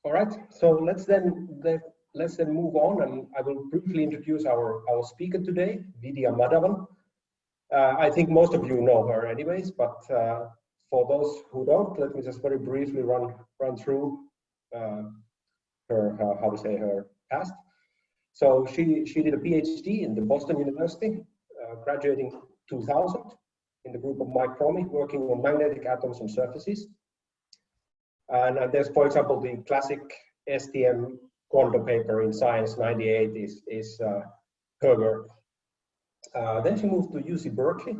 All right, so let's then move on, and I will briefly introduce our speaker today, Vidya Madhavan. I think most of you know her anyways, but for those who don't, let me just very briefly run through her past. So she did a PhD in the Boston University, graduating 2000 in the group of Mike Cromie, working on magnetic atoms and surfaces. And there's, for example, the classic STM quantum paper in Science 98 is her work. Then she moved to UC Berkeley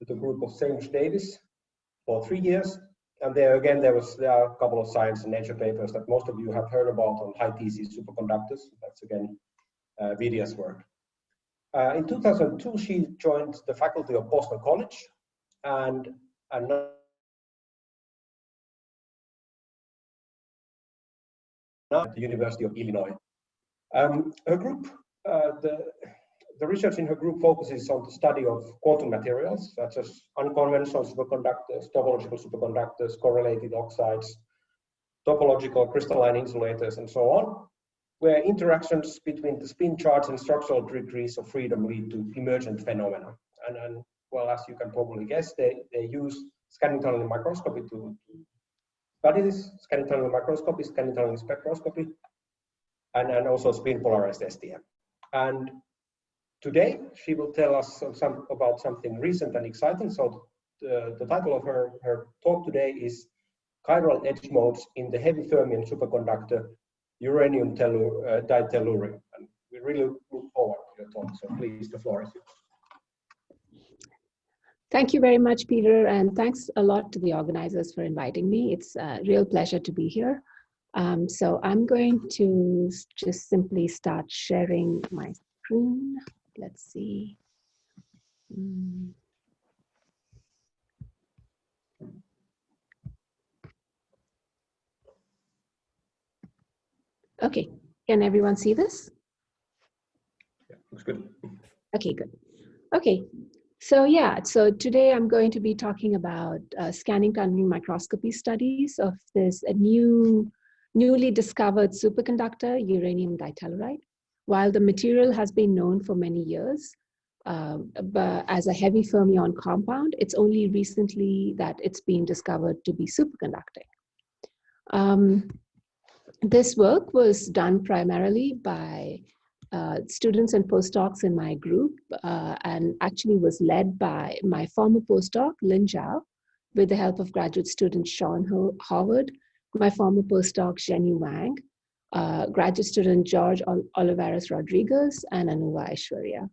with a group of Samish Davis for 3 years. And there again, there are a couple of Science and Nature papers that most of you have heard about on high TC superconductors. That's again Vidya's work. In 2002, she joined the faculty of Boston College and now at the University of Illinois. Her group, the research in her group focuses on the study of quantum materials, such as unconventional superconductors, topological superconductors, correlated oxides, topological crystalline insulators, and so on, where interactions between the spin charge and structural degrees of freedom lead to emergent phenomena. And well, as you can probably guess, they use scanning tunneling microscopy to study this, scanning tunneling microscopy, scanning tunneling spectroscopy, and also spin polarized STM. And today, she will tell us about something recent and exciting. So the title of her talk today is Chiral Edge Modes in the Heavy Fermion Superconductor Uranium Ditalaride. And we really look forward to your talk. So please, the floor is yours. Thank you very much, Peter, and thanks a lot to the organizers for inviting me. It's a real pleasure to be here. So I'm going to just simply start sharing my screen. Let's see. Okay, can everyone see this? Yeah, looks good. Okay, good. Okay. So yeah, so today I'm going to be talking about scanning tunneling microscopy studies of this newly discovered superconductor, uranium ditalaride. While the material has been known for many years, but as a heavy fermion compound, it's only recently that it's been discovered to be superconducting. This work was done primarily by students and postdocs in my group, and actually was led by my former postdoc, Lin Zhao, with the help of graduate student Sean Howard, my former postdoc, Zhenyu Wang, graduate student George Olivares Rodriguez, and Anuva Aishwarya.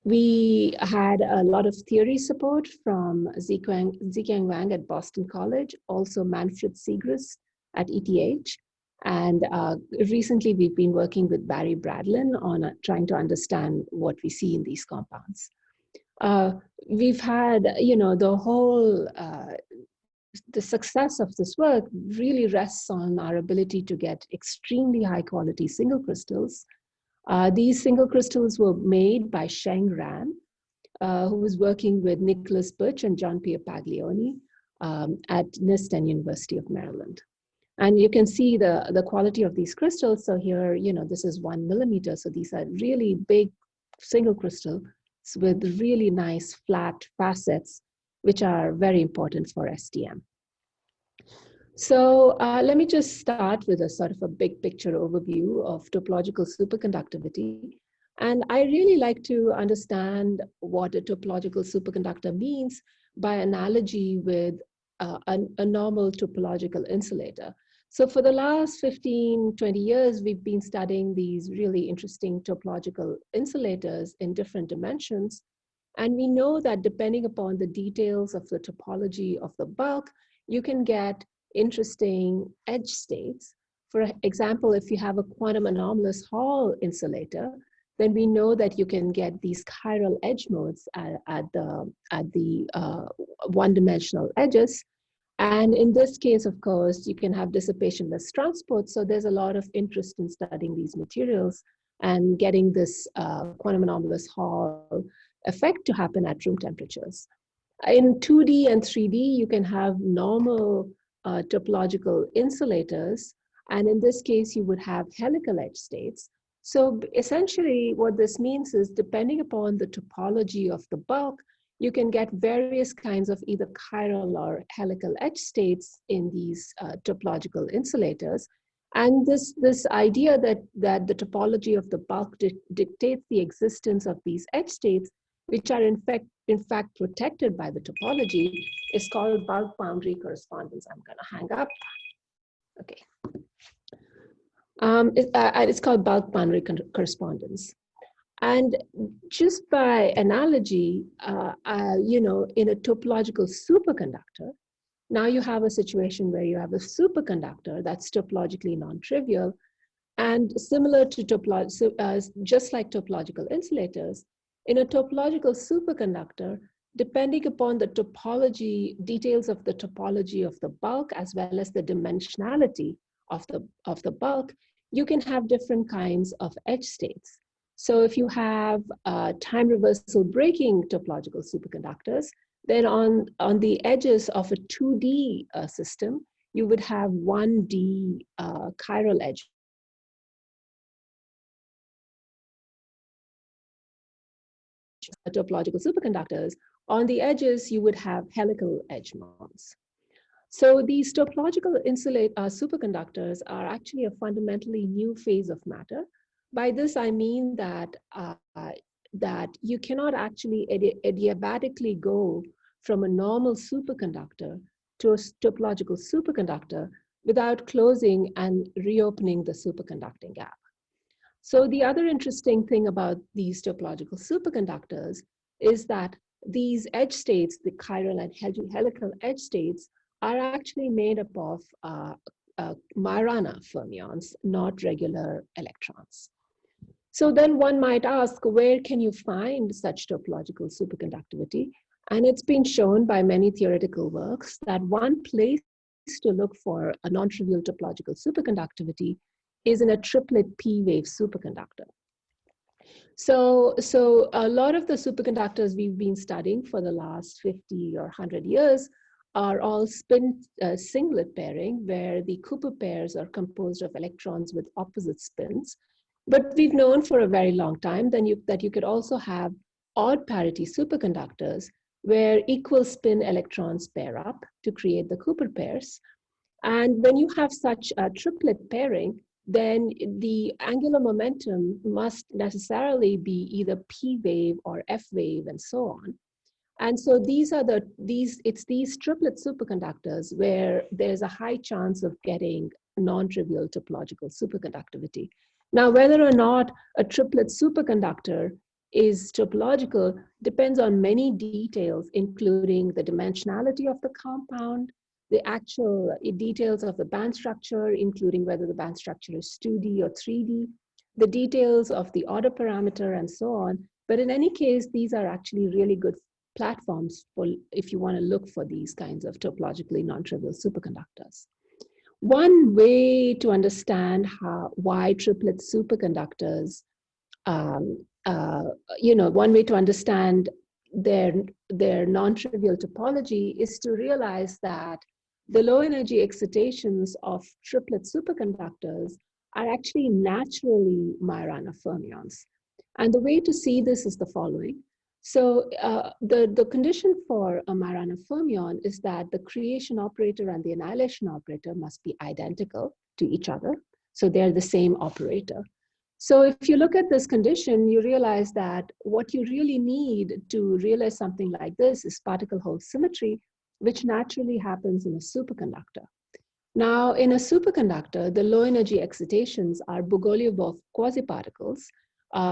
We had a lot of theory support from Ziqiang Wang at Boston College, also Manfred Siegrist at ETH. And recently, we've been working with Barry Bradlin on trying to understand what we see in these compounds. We've had, the success of this work really rests on our ability to get extremely high quality single crystals. These single crystals were made by Sheng Ran, who was working with Nicholas Butch and John Pierre Paglioni at NIST and University of Maryland. And you can see the quality of these crystals. So here, this is 1 millimeter. So these are really big single crystals with really nice flat facets, which are very important for STM. So let me just start with a sort of a big picture overview of topological superconductivity. And I really like to understand what a topological superconductor means by analogy with a normal topological insulator. So for the last 15, 20 years, we've been studying these really interesting topological insulators in different dimensions. And we know that depending upon the details of the topology of the bulk, you can get interesting edge states. For example, if you have a quantum anomalous Hall insulator, then we know that you can get these chiral edge modes at the one-dimensional edges. And in this case, of course, you can have dissipationless transport. So there's a lot of interest in studying these materials and getting this quantum anomalous Hall effect to happen at room temperatures. In 2D and 3D, you can have normal topological insulators. And in this case, you would have helical edge states. So essentially what this means is, depending upon the topology of the bulk, you can get various kinds of either chiral or helical edge states in these topological insulators. And this idea that the topology of the bulk dictates the existence of these edge states, which are in fact protected by the topology, is called bulk boundary correspondence. I'm going to hang up. Okay. It's called bulk boundary correspondence. And just by analogy, in a topological superconductor, now you have a situation where you have a superconductor that's topologically non-trivial, and similar to just like topological insulators, in a topological superconductor, depending upon the topology, details of the topology of the bulk, as well as the dimensionality of the bulk, you can have different kinds of edge states. So if you have time reversal breaking topological superconductors, then on the edges of a 2D system, you would have 1D chiral edge. Topological superconductors, on the edges, you would have helical edge mounts. So these topological superconductors are actually a fundamentally new phase of matter. By this, I mean that you cannot actually adiabatically go from a normal superconductor to a topological superconductor without closing and reopening the superconducting gap. So the other interesting thing about these topological superconductors is that these edge states, the chiral and helical edge states, are actually made up of Majorana fermions, not regular electrons. So then one might ask, where can you find such topological superconductivity? And it's been shown by many theoretical works that one place to look for a non-trivial topological superconductivity is in a triplet p-wave superconductor. So a lot of the superconductors we've been studying for the last 50 or 100 years are all spin singlet pairing, where the Cooper pairs are composed of electrons with opposite spins. But we've known for a very long time that you could also have odd parity superconductors where equal spin electrons pair up to create the Cooper pairs. And when you have such a triplet pairing, then the angular momentum must necessarily be either P wave or F wave and so on. And so it's these triplet superconductors where there's a high chance of getting non-trivial topological superconductivity. Now, whether or not a triplet superconductor is topological depends on many details, including the dimensionality of the compound, the actual details of the band structure, including whether the band structure is 2D or 3D, the details of the order parameter, and so on. But in any case, these are actually really good platforms for if you want to look for these kinds of topologically non-trivial superconductors. One way to understand why triplet superconductors, one way to understand their non-trivial topology is to realize that the low energy excitations of triplet superconductors are actually naturally Majorana fermions. And the way to see this is the following. So the condition for a Majorana fermion is that the creation operator and the annihilation operator must be identical to each other. So they're the same operator. So if you look at this condition, you realize that what you really need to realize something like this is particle-hole symmetry, which naturally happens in a superconductor. Now, in a superconductor, the low energy excitations are Bogoliubov quasiparticles,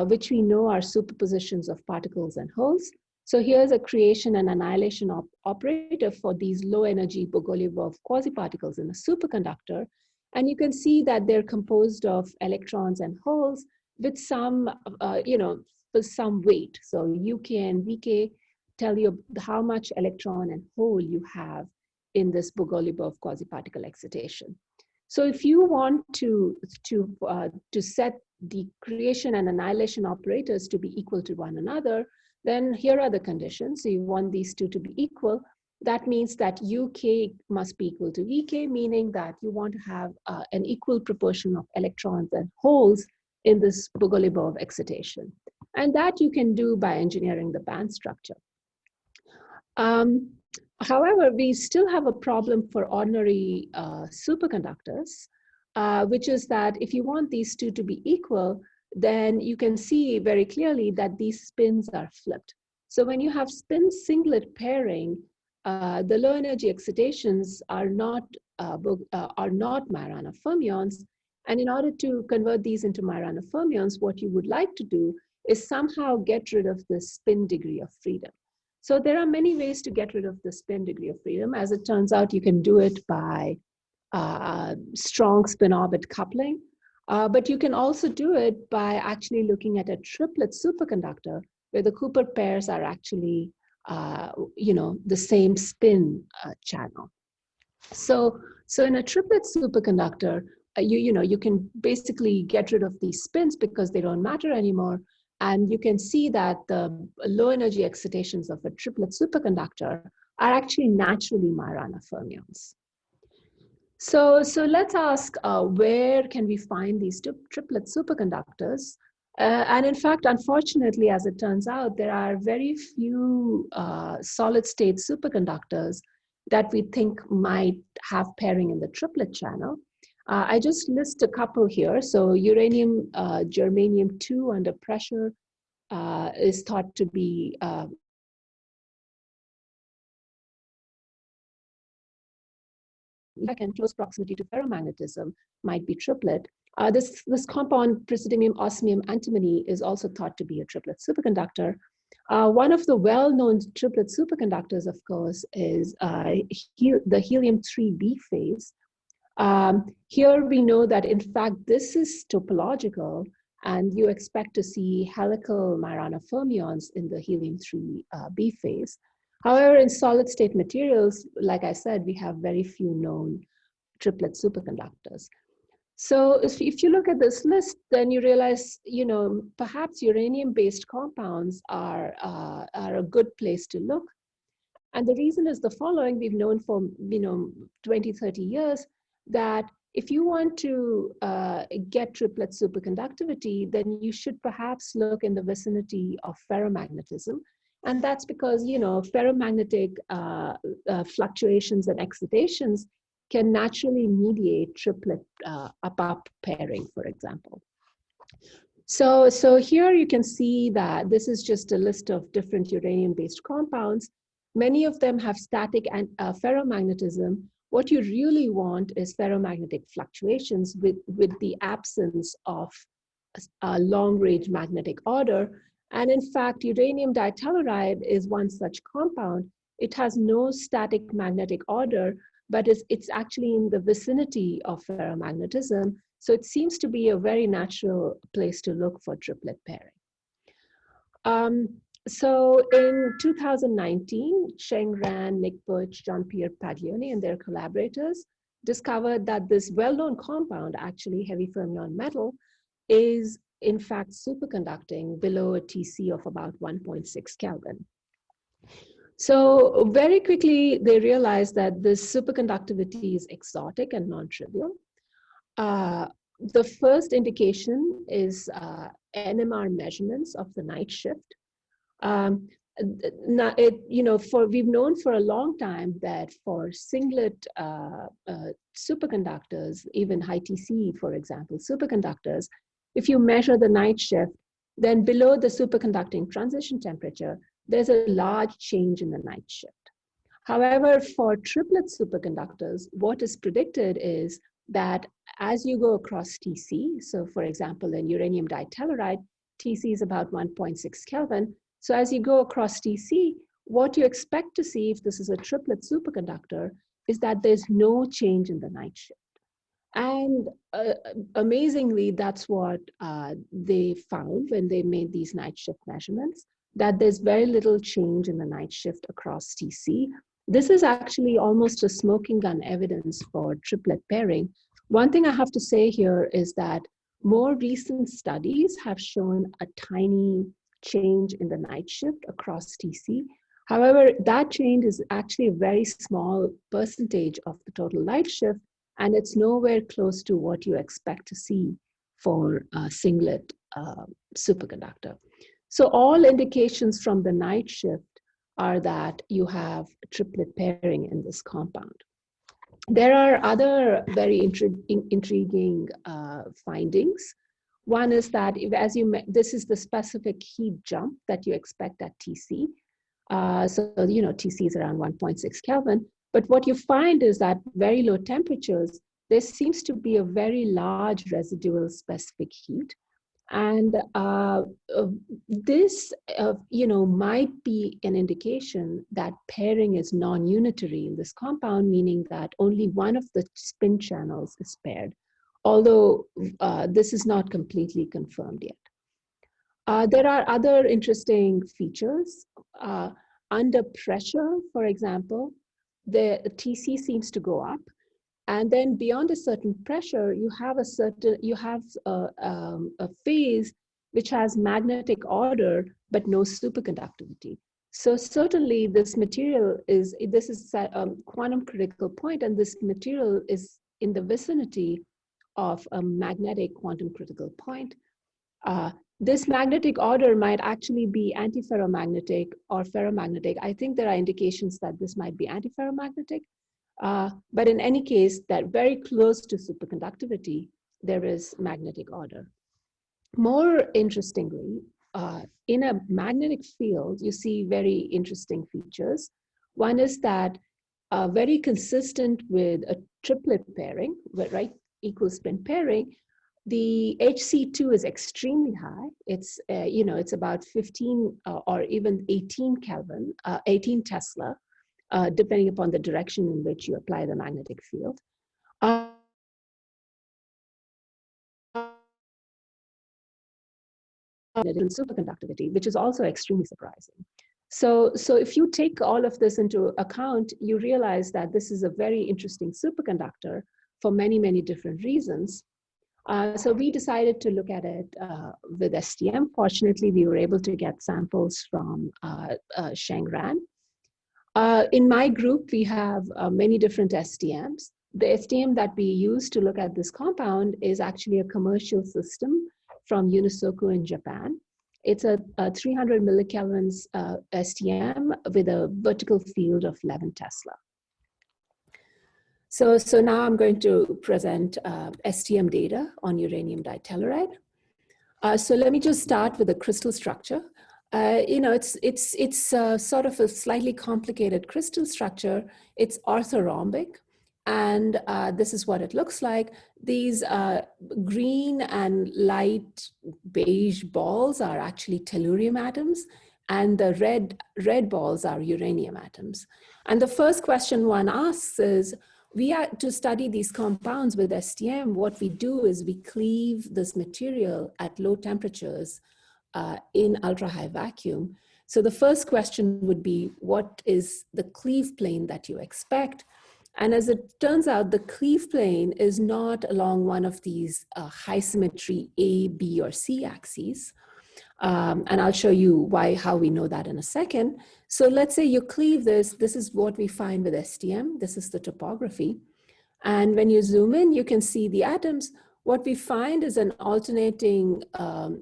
which we know are superpositions of particles and holes. So here's a creation and annihilation operator for these low energy Bogoliubov quasiparticles in a superconductor. And you can see that they're composed of electrons and holes with some, with some weight. So we can tell you how much electron and hole you have in this Bogoliubov quasiparticle excitation. So if you want to set the creation and annihilation operators to be equal to one another, then here are the conditions. So you want these two to be equal. that means that UK must be equal to VK, meaning that you want to have an equal proportion of electrons and holes in this Bogoliubov excitation. And that you can do by engineering the band structure. However, we still have a problem for ordinary superconductors, which is that if you want these two to be equal, then you can see very clearly that these spins are flipped. So when you have spin singlet pairing, the low energy excitations are not Majorana fermions. And in order to convert these into Majorana fermions, what you would like to do is somehow get rid of the spin degree of freedom. So there are many ways to get rid of the spin degree of freedom. As it turns out, you can do it by strong spin orbit coupling, but you can also do it by actually looking at a triplet superconductor where the Cooper pairs are actually the same spin channel. So in a triplet superconductor, you can basically get rid of these spins because they don't matter anymore. And you can see that the low energy excitations of a triplet superconductor are actually naturally Majorana fermions. So let's ask, where can we find these triplet superconductors? And in fact, unfortunately, as it turns out, there are very few solid state superconductors that we think might have pairing in the triplet channel. I just list a couple here. So uranium, germanium-2 under pressure is thought to be in close proximity to ferromagnetism might be triplet. This compound, praseodymium, osmium, antimony, is also thought to be a triplet superconductor. One of the well-known triplet superconductors, of course, is the helium-3b phase. Here we know that, in fact, this is topological, and you expect to see helical Majorana fermions in the helium-3b phase. However, in solid-state materials, like I said, we have very few known triplet superconductors. So if you look at this list, then you realize, perhaps uranium-based compounds are a good place to look. And the reason is the following. We've known for 20, 30 years that if you want to get triplet superconductivity, then you should perhaps look in the vicinity of ferromagnetism. And that's because, ferromagnetic fluctuations and excitations can naturally mediate triplet up-up pairing, for example. So here you can see that this is just a list of different uranium-based compounds. Many of them have static and ferromagnetism. What you really want is ferromagnetic fluctuations with the absence of a long-range magnetic order. And in fact, uranium ditalaride is one such compound. It has no static magnetic order, but it's actually in the vicinity of ferromagnetism. So it seems to be a very natural place to look for triplet pairing. So in 2019, Sheng Ran, Nick Birch, Jean-Pierre Paglioni, and their collaborators discovered that this well-known compound, actually heavy fermion metal, is in fact superconducting below a TC of about 1.6 Kelvin. So very quickly, they realized that this superconductivity is exotic and non-trivial. The first indication is NMR measurements of the night shift. We've known for a long time that for singlet superconductors, even high TC, for example, superconductors, if you measure the night shift, then below the superconducting transition temperature, there's a large change in the night shift. However, for triplet superconductors, what is predicted is that as you go across TC, so for example, in uranium ditalaride, TC is about 1.6 Kelvin. So as you go across TC, what you expect to see if this is a triplet superconductor is that there's no change in the night shift. And amazingly, that's what they found when they made these night shift measurements, that there's very little change in the night shift across TC. This is actually almost a smoking gun evidence for triplet pairing. One thing I have to say here is that more recent studies have shown a tiny change in the night shift across TC. However, that change is actually a very small percentage of the total light shift, and it's nowhere close to what you expect to see for a singlet superconductor. So all indications from the night shift are that you have triplet pairing in this compound. There are other very intriguing findings. One is that this is the specific heat jump that you expect at TC. So, TC is around 1.6 Kelvin. But what you find is that very low temperatures, there seems to be a very large residual specific heat. And this, might be an indication that pairing is non-unitary in this compound, meaning that only one of the spin channels is paired, although this is not completely confirmed yet. There are other interesting features. Under pressure, for example, the TC seems to go up. And then beyond a certain pressure, you have a phase which has magnetic order, but no superconductivity. So certainly this material is a quantum critical point, and this material is in the vicinity of a magnetic quantum critical point. This magnetic order might actually be antiferromagnetic or ferromagnetic. I think there are indications that this might be antiferromagnetic. But in any case, that very close to superconductivity, there is magnetic order. More interestingly, in a magnetic field, you see very interesting features. One is that very consistent with a triplet pairing, right, equal spin pairing, the HC2 is extremely high. It's, it's about 15 or even 18 Kelvin, 18 Tesla, depending upon the direction in which you apply the magnetic field. Superconductivity, which is also extremely surprising. So if you take all of this into account, you realize that this is a very interesting superconductor for many, many different reasons. So we decided to look at it with STM. Fortunately, we were able to get samples from Shangran. In my group, we have many different STMs. The STM that we use to look at this compound is actually a commercial system from Unisoku in Japan. It's a 300 millikelvins STM with a vertical field of 11 Tesla. So now I'm going to present STM data on uranium ditalaride. So let me just start with the crystal structure. It's sort of a slightly complicated crystal structure. It's orthorhombic, and this is what it looks like. These green and light beige balls are actually tellurium atoms, and the red balls are uranium atoms. And the first question one asks is, to study these compounds with STM, what we do is we cleave this material at low temperatures in ultra-high vacuum. So the first question would be, what is the cleave plane that you expect? And as it turns out, the cleave plane is not along one of these high symmetry A, B, or C axes. And I'll show you how we know that in a second. So let's say you cleave this. This is what we find with STM. This is the topography. And when you zoom in, you can see the atoms. What we find is an alternating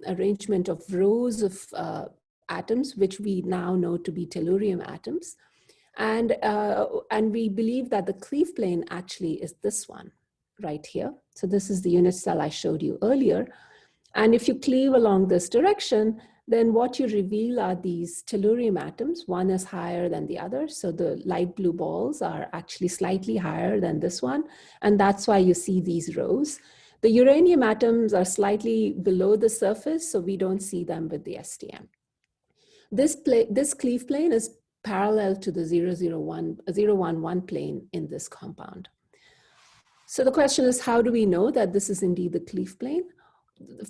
arrangement of rows of atoms, which we now know to be tellurium atoms. And we believe that the cleave plane actually is this one right here. So this is the unit cell I showed you earlier. And if you cleave along this direction, then what you reveal are these tellurium atoms. One is higher than the other. So the light blue balls are actually slightly higher than this one. And that's why you see these rows. The uranium atoms are slightly below the surface, so we don't see them with the STM. This cleave plane is parallel to the 011 plane in this compound. So the question is, how do we know that this is indeed the cleave plane?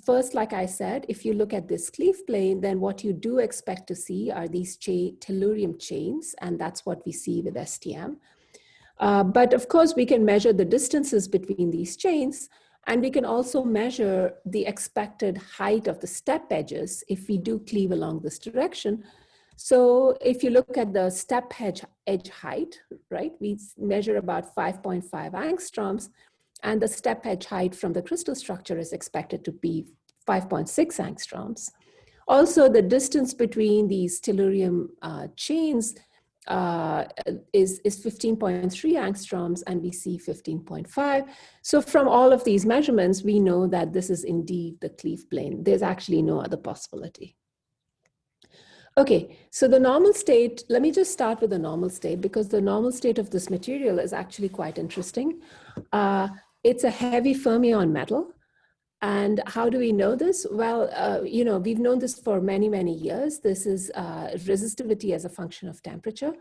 First, like I said, if you look at this cleave plane, then what you do expect to see are these tellurium chains, and that's what we see with STM. But of course, we can measure the distances between these chains, and we can also measure the expected height of the step edges if we do cleave along this direction. So if you look at the step edge height, right, we measure about 5.5 angstroms, and the step edge height from the crystal structure is expected to be 5.6 angstroms. Also, the distance between these tellurium chains is 15.3 angstroms, and we see 15.5. So from all of these measurements, we know that this is indeed the cleave plane. There's actually no other possibility. Okay, so the normal state, let me just start with the normal state, because the normal state of this material is actually quite interesting. It's a heavy fermion metal. And how do we know this? Well, you know, we've known this for many, many years. This is resistivity as a function of temperature.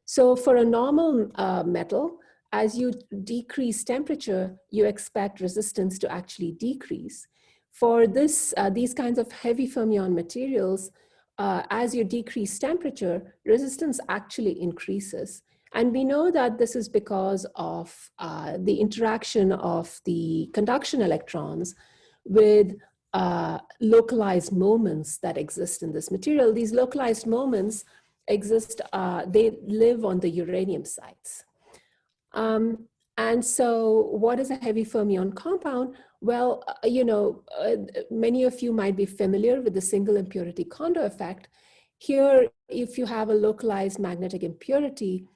So for a normal metal, as you decrease temperature, you expect resistance to actually decrease. For this, these kinds of heavy fermion materials, as you decrease temperature, resistance actually increases. And we know that this is because of the interaction of the conduction electrons with localized moments that exist in this material. These localized moments exist, they live on the uranium sites. And so what is a heavy fermion compound? Well, you know, many of you might be familiar with the single impurity Kondo effect. Here, if you have a localized magnetic impurity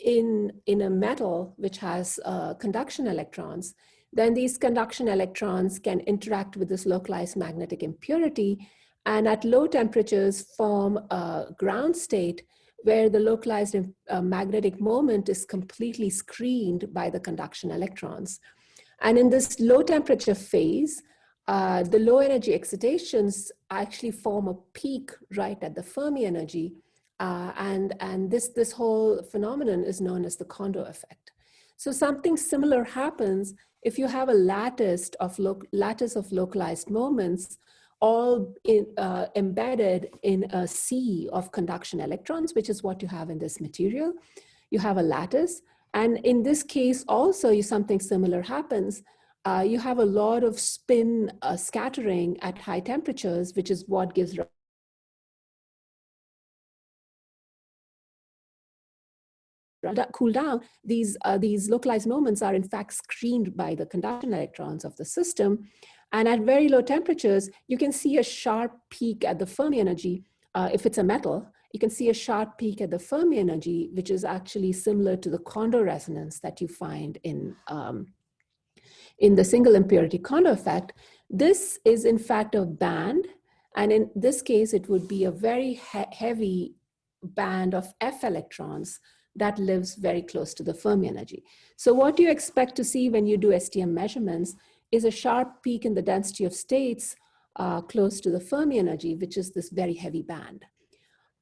in a metal which has conduction electrons, then these conduction electrons can interact with this localized magnetic impurity, and at low temperatures form a ground state where the localized magnetic moment is completely screened by the conduction electrons. And in this low temperature phase, the low energy excitations actually form a peak right at the Fermi energy. And this whole phenomenon is known as the Kondo effect. So something similar happens if you have a lattice of localized moments all embedded in a sea of conduction electrons, which is what you have in this material. You have a lattice. And in this case also, something similar happens. You have a lot of spin scattering at high temperatures, which is what gives cool down. These localized moments are in fact screened by the conduction electrons of the system. And at very low temperatures, you can see a sharp peak at the Fermi energy. If it's a metal, you can see a sharp peak at the Fermi energy, which is actually similar to the Kondo resonance that you find in the single impurity Kondo effect. This is in fact a band. And in this case, it would be a very heavy band of F electrons that lives very close to the Fermi energy. So what you expect to see when you do STM measurements is a sharp peak in the density of states close to the Fermi energy, which is this very heavy band.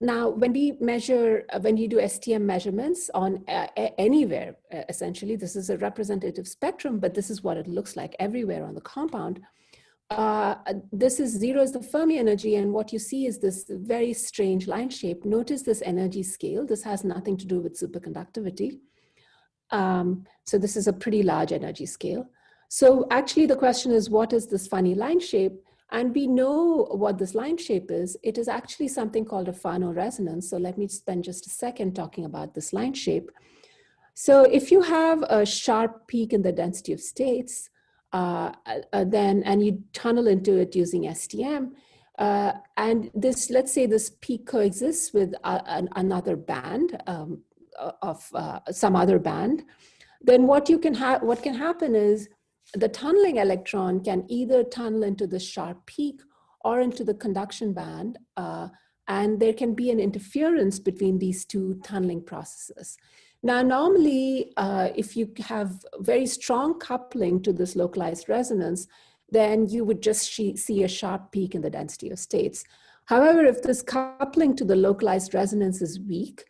Now, when you do STM measurements on anywhere, essentially, this is a representative spectrum, but this is what it looks like everywhere on the compound. This is 0 is the Fermi energy, and what you see is this very strange line shape. Notice this energy scale. This has nothing to do with superconductivity. So this is a pretty large energy scale. So actually the question is, what is this funny line shape? And we know what this line shape is. It is actually something called a Fano resonance. So let me spend just a second talking about this line shape. So if you have a sharp peak in the density of states, and you tunnel into it using STM, and this, let's say this peak coexists with another band of some other band, then what can happen is the tunneling electron can either tunnel into the sharp peak or into the conduction band, and there can be an interference between these two tunneling processes. Now, normally, if you have very strong coupling to this localized resonance, then you would just see a sharp peak in the density of states. However, if this coupling to the localized resonance is weak,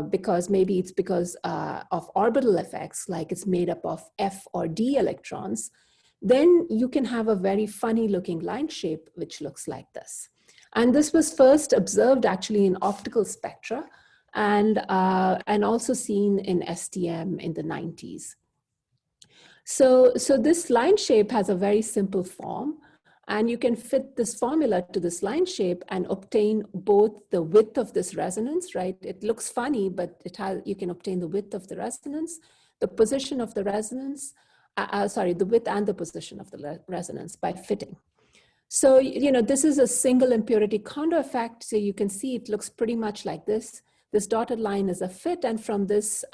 because maybe it's because of orbital effects, like it's made up of F or D electrons, then you can have a very funny looking line shape, which looks like this. And this was first observed actually in optical spectra, and also seen in STM in the 90s. So this line shape has a very simple form. And you can fit this formula to this line shape and obtain both the width of this resonance, right? It looks funny, but you can obtain the width of the resonance, the position of the resonance, the width and the position of the resonance by fitting. So, this is a single impurity Kondo effect. So you can see it looks pretty much like this. This dotted line is a fit. And from this,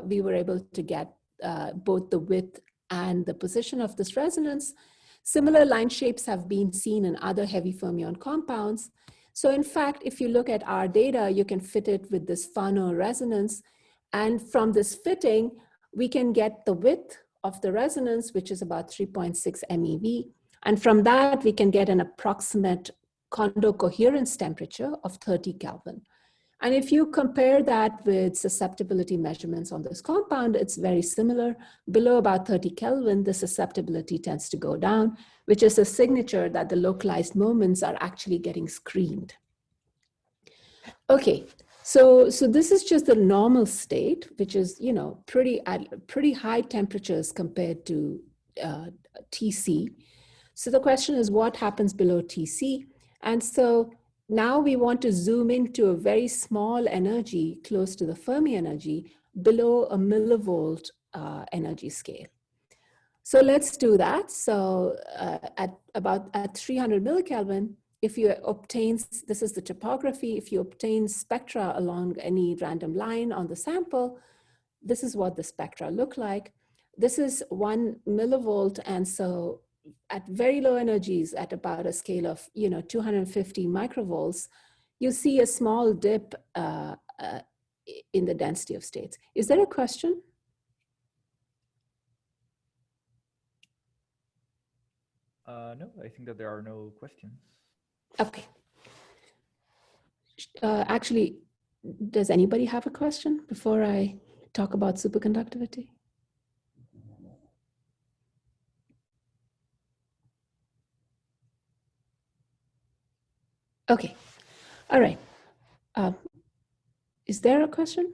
we were able to get both the width and the position of this resonance. Similar line shapes have been seen in other heavy fermion compounds. So in fact, if you look at our data, you can fit it with this Fano resonance. And from this fitting, we can get the width of the resonance, which is about 3.6 MeV. And from that, we can get an approximate Kondo coherence temperature of 30 Kelvin. And if you compare that with susceptibility measurements on this compound, it's very similar. Below about 30 Kelvin, the susceptibility tends to go down, which is a signature that the localized moments are actually getting screened. Okay, so this is just the normal state, which is pretty high temperatures compared to TC. So the question is, what happens below TC? And so now we want to zoom into a very small energy close to the Fermi energy below a millivolt energy scale. So let's do that. So at 300 millikelvin, if you obtain, this is the topography, if you obtain spectra along any random line on the sample, this is what the spectra look like. This is 1 millivolt, and so at very low energies, at about a scale of 250 microvolts, you see a small dip in the density of states. Is there a question? No, I think that there are no questions. Okay. Actually, does anybody have a question before I talk about superconductivity? Okay, all right. Is there a question?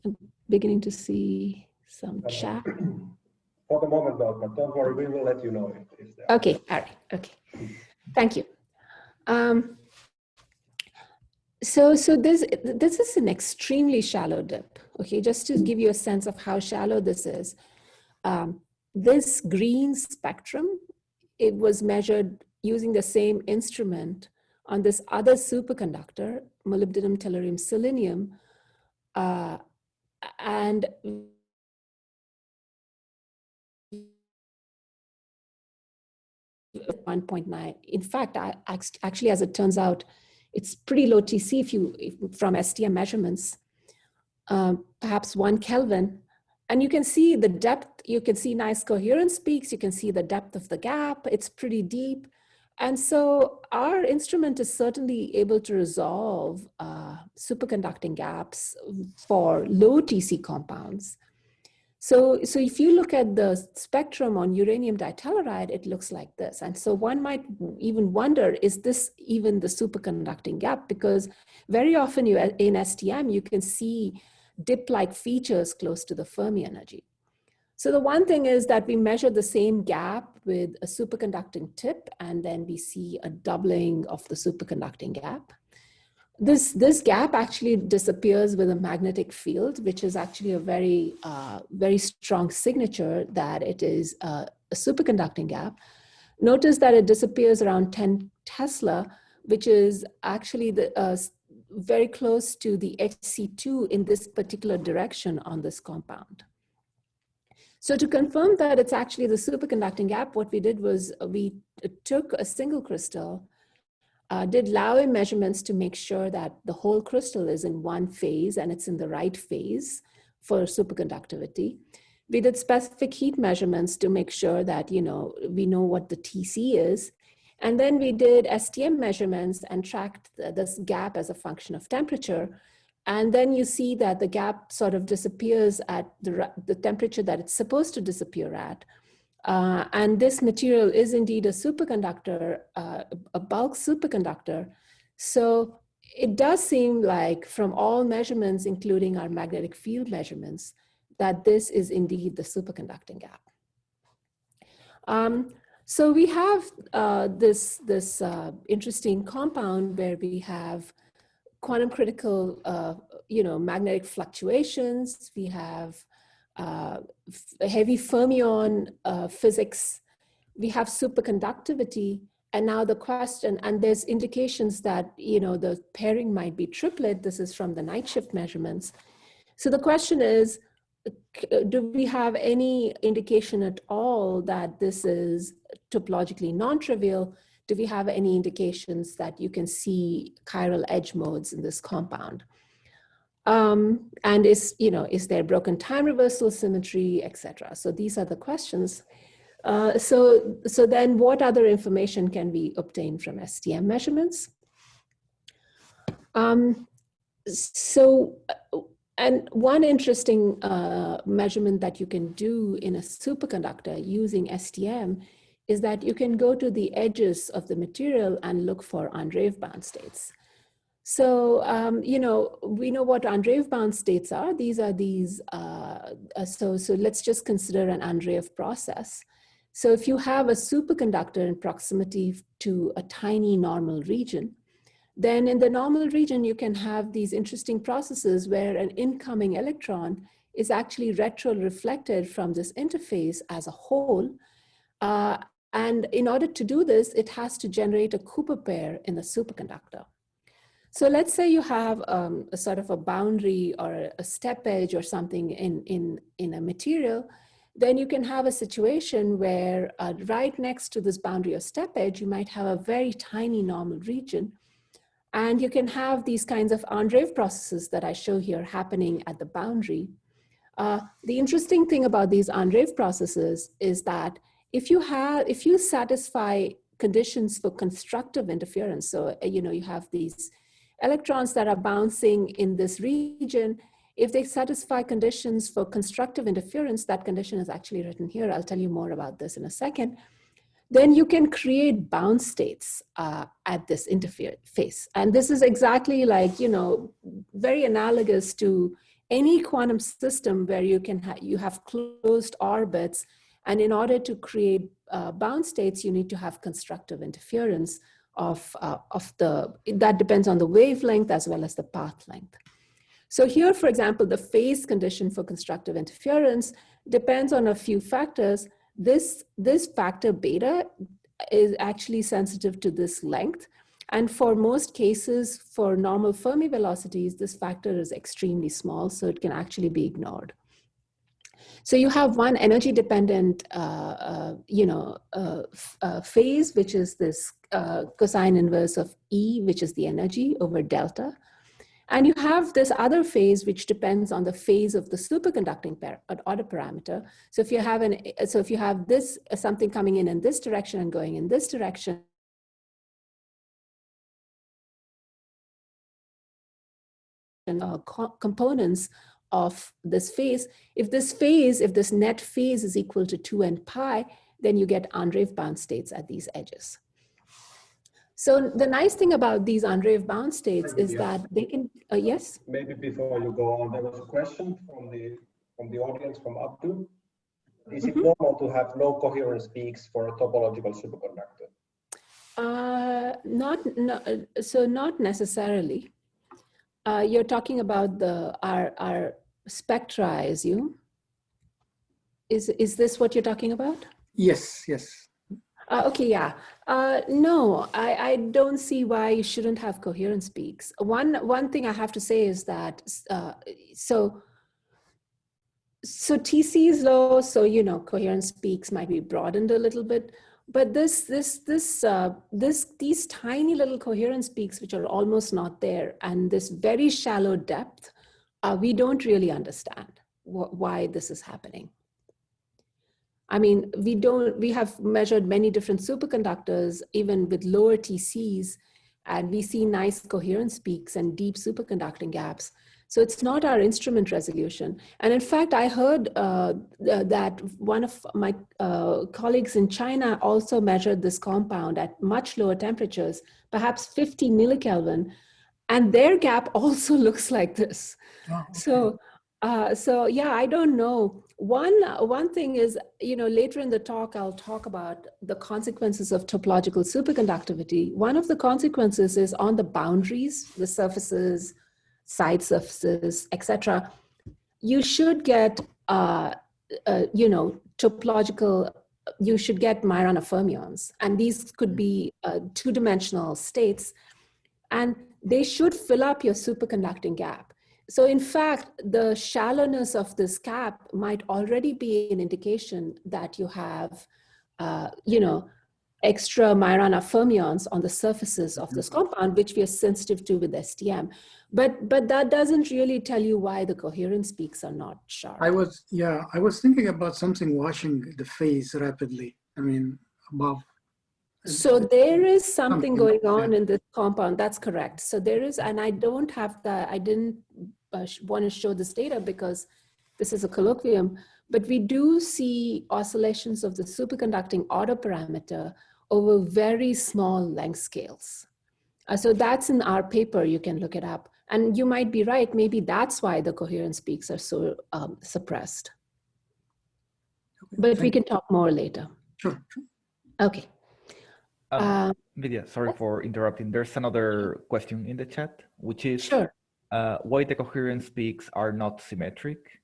I'm beginning to see some chat. For the moment, no, but don't worry, we will let you know if there. Okay, all right, okay. Thank you. So this is an extremely shallow dip, okay? Just to give you a sense of how shallow this is. This green spectrum, it was measured using the same instrument on this other superconductor, molybdenum, tellurium, selenium, and .9. In fact, actually, as it turns out, it's pretty low TC from STM measurements, perhaps 1 Kelvin. And you can see the depth, you can see nice coherence peaks, you can see the depth of the gap, it's pretty deep. And so our instrument is certainly able to resolve superconducting gaps for low TC compounds. So if you look at the spectrum on uranium ditalaride, it looks like this. And so one might even wonder, is this even the superconducting gap? Because very often in STM, you can see dip-like features close to the Fermi energy. So the one thing is that we measure the same gap with a superconducting tip, and then we see a doubling of the superconducting gap. This gap actually disappears with a magnetic field, which is actually a very, very strong signature that it is a superconducting gap. Notice that it disappears around 10 Tesla, which is actually very close to the HC2 in this particular direction on this compound. So to confirm that it's actually the superconducting gap, what we did was we took a single crystal, did Laue measurements to make sure that the whole crystal is in one phase and it's in the right phase for superconductivity. We did specific heat measurements to make sure that, we know what the TC is. And then we did STM measurements and tracked this gap as a function of temperature. And then you see that the gap sort of disappears at the temperature that it's supposed to disappear at. And this material is indeed a superconductor, a bulk superconductor. So it does seem like from all measurements, including our magnetic field measurements, that this is indeed the superconducting gap. So we have this interesting compound where we have quantum critical, magnetic fluctuations. We have heavy fermion physics. We have superconductivity. And now the question, and there's indications that, the pairing might be triplet. This is from the night shift measurements. So the question is, do we have any indication at all that this is topologically non-trivial? Do we have any indications that you can see chiral edge modes in this compound? And is there broken time reversal symmetry, etc.? So these are the questions. So then what other information can we obtain from STM measurements? And one interesting measurement that you can do in a superconductor using STM is that you can go to the edges of the material and look for Andreev bound states. So, we know what Andreev bound states are. These are these, so let's just consider an Andreev process. So if you have a superconductor in proximity to a tiny normal region, then in the normal region, you can have these interesting processes where an incoming electron is actually retro-reflected from this interface as a whole. And in order to do this, it has to generate a Cooper pair in the superconductor. So let's say you have a sort of a boundary or a step edge or something in a material, then you can have a situation where right next to this boundary or step edge, you might have a very tiny normal region. And you can have these kinds of Andreev processes that I show here happening at the boundary. The interesting thing about these Andreev processes is that if you satisfy conditions for constructive interference, so you have these electrons that are bouncing in this region, if they satisfy conditions for constructive interference, that condition is actually written here. I'll tell you more about this in a second. Then you can create bound states at this interface. And this is exactly like, very analogous to any quantum system where you have closed orbits. And in order to create bound states, you need to have constructive interference that depends on the wavelength as well as the path length. So here, for example, the phase condition for constructive interference depends on a few factors. This factor beta is actually sensitive to this length. And for most cases, for normal Fermi velocities, this factor is extremely small, so it can actually be ignored. So you have one energy dependent phase, which is this cosine inverse of E, which is the energy over delta. And you have this other phase, which depends on the phase of the superconducting order parameter. So if you have this something coming in this direction and going in this direction, components of this phase. If this net phase is equal to 2n pi, then you get Andreev bound states at these edges. So the nice thing about these Andreev bound states is that they can, yes? Maybe before you go on, there was a question from the audience, from Abdu. Is it normal to have low coherence peaks for a topological superconductor? Not necessarily. You're talking about our spectra, I assume. Is this what you're talking about? Yes. Okay, yeah. No, I don't see why you shouldn't have coherence peaks. One thing I have to say is that so TC is low, so coherence peaks might be broadened a little bit. But these tiny little coherence peaks, which are almost not there, and this very shallow depth, we don't really understand why this is happening. I mean, we have measured many different superconductors, even with lower TCs, and we see nice coherence peaks and deep superconducting gaps. So it's not our instrument resolution. And in fact, I heard that one of my colleagues in China also measured this compound at much lower temperatures, perhaps 50 millikelvin, and their gap also looks like this. Oh, okay. So So yeah, I don't know. One thing is, later in the talk, I'll talk about the consequences of topological superconductivity. One of the consequences is on the boundaries, the surfaces, side surfaces, etc. You should get, topological. You should get Majorana fermions, and these could be two-dimensional states, and they should fill up your superconducting gap. So in fact, the shallowness of this gap might already be an indication that you have, extra Majorana fermions on the surfaces of this compound, which we are sensitive to with STM. But that doesn't really tell you why the coherence peaks are not sharp. I was thinking about something washing the phase rapidly. I mean, above. So there is something going on in this compound. That's correct. So there is, and I don't have that. I didn't want to show this data because this is a colloquium, but we do see oscillations of the superconducting autoparameter over very small length scales. So that's in our paper. You can look it up. And you might be right. Maybe that's why the coherence peaks are so suppressed. But we can talk more later. Sure. Okay. Vidya, sorry for interrupting. There's another question in the chat, which is why the coherence peaks are not symmetric,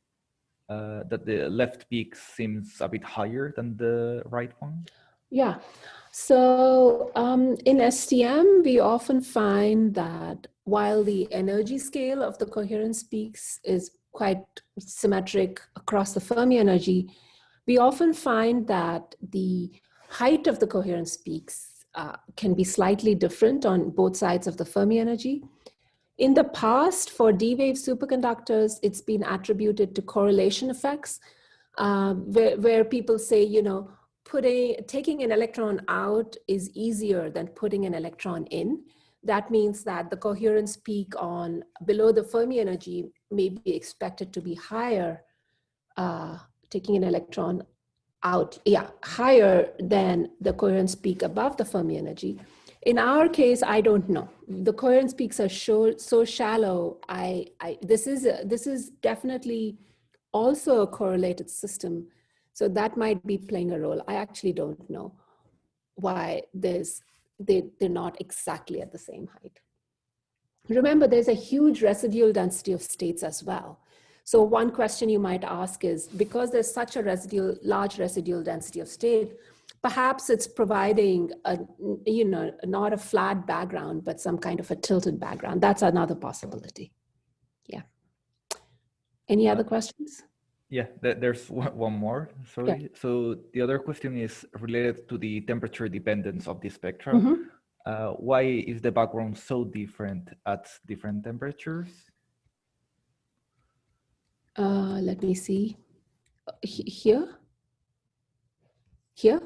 that the left peak seems a bit higher than the right one? Yeah, so in STM, we often find that while the energy scale of the coherence peaks is quite symmetric across the Fermi energy, we often find that the height of the coherence peaks can be slightly different on both sides of the Fermi energy. In the past, for D-wave superconductors, it's been attributed to correlation effects, where people say, taking an electron out is easier than putting an electron in. That means that the coherence peak on below the Fermi energy may be expected to be higher, taking an electron out, higher than the coherence peak above the Fermi energy. In our case, I don't know. The coherence peaks are so shallow. This is definitely also a correlated system. So that might be playing a role. I actually don't know why they're not exactly at the same height. Remember, there's a huge residual density of states as well. So one question you might ask is, because there's such a large residual density of state, perhaps it's providing not a flat background, but some kind of a tilted background. That's another possibility. Yeah. Any other questions? Yeah, there's one more, sorry. Yeah. So the other question is related to the temperature dependence of the spectra. Why is the background so different at different temperatures? Let me see. Here? Here?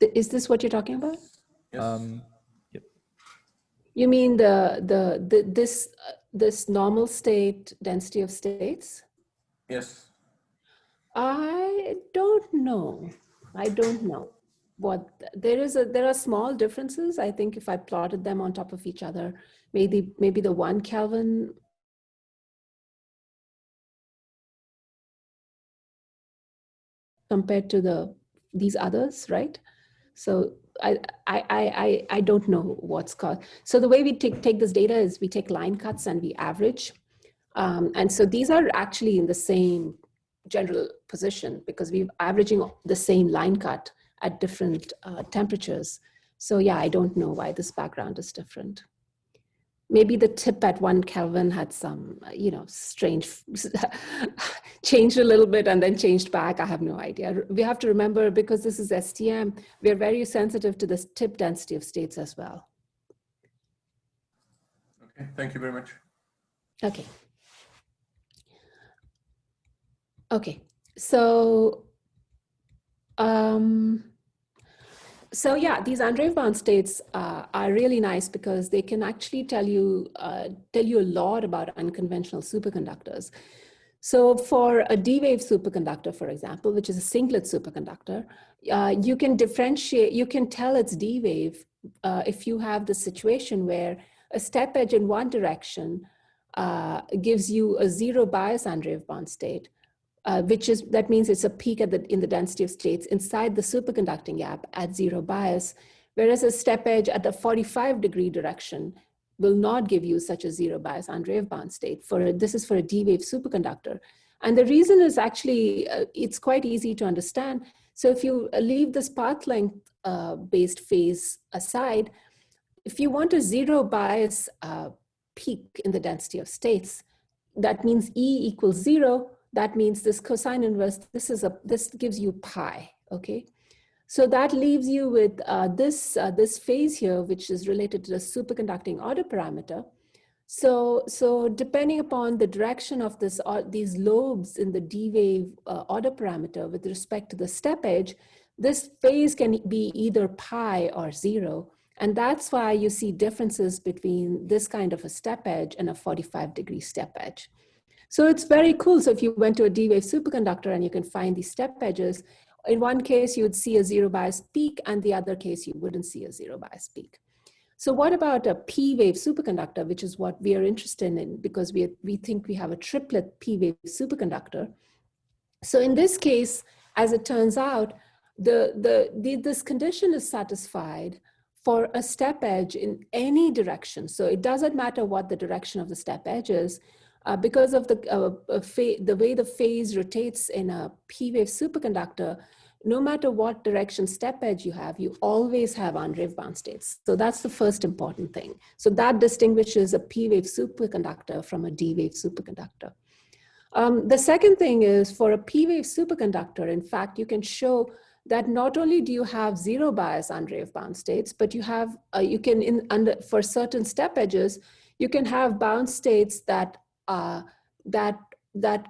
Is this what you're talking about? Yes. Yep. You mean this normal state density of states? Yes. I don't know. I don't know. There are small differences. I think if I plotted them on top of each other, maybe the 1 Kelvin compared to these others, right? So I don't know what's caused. So the way we take this data is we take line cuts and we average. And so these are actually in the same general position because we're averaging the same line cut at different temperatures. So yeah, I don't know why this background is different. Maybe the tip at 1 Kelvin had some, strange, changed a little bit and then changed back. I have no idea. We have to remember, because this is STM, we're very sensitive to this tip density of states as well. Okay, thank you very much. Okay. Okay, so, yeah, these Andreev bound states are really nice because they can actually tell you a lot about unconventional superconductors. So for a D-wave superconductor, for example, which is a singlet superconductor, you can differentiate, you can tell it's D-wave if you have the situation where a step edge in one direction gives you a zero bias Andreev bond state, that means it's a peak in the density of states inside the superconducting gap at zero bias, whereas a step edge at the 45-degree direction will not give you such a zero bias Andreev bond state. This is for a D-wave superconductor. And the reason is actually, it's quite easy to understand. So if you leave this path length based phase aside, if you want a zero bias peak in the density of states, that means E equals 0. That means this cosine inverse, this gives you pi, okay? So that leaves you with this phase here, which is related to the superconducting order parameter. So depending upon the direction of these lobes in the D-wave order parameter with respect to the step edge, this phase can be either pi or 0. And that's why you see differences between this kind of a step edge and a 45-degree step edge. So it's very cool. So if you went to a D-wave superconductor and you can find these step edges, in one case you would see a zero bias peak, and the other case you wouldn't see a zero bias peak. So what about a P-wave superconductor, which is what we are interested in because we think we have a triplet P-wave superconductor. So in this case, as it turns out, this condition is satisfied for a step edge in any direction. So it doesn't matter what the direction of the step edge is, because of the way the phase rotates in a P-wave superconductor. No matter what direction step edge you have, you always have Andreev bound states. So that's the first important thing. So that distinguishes a P-wave superconductor from a D-wave superconductor. The second thing is, for a P-wave superconductor, in fact, you can show that not only do you have zero bias Andreev bound states, but you have for certain step edges, you can have bound states that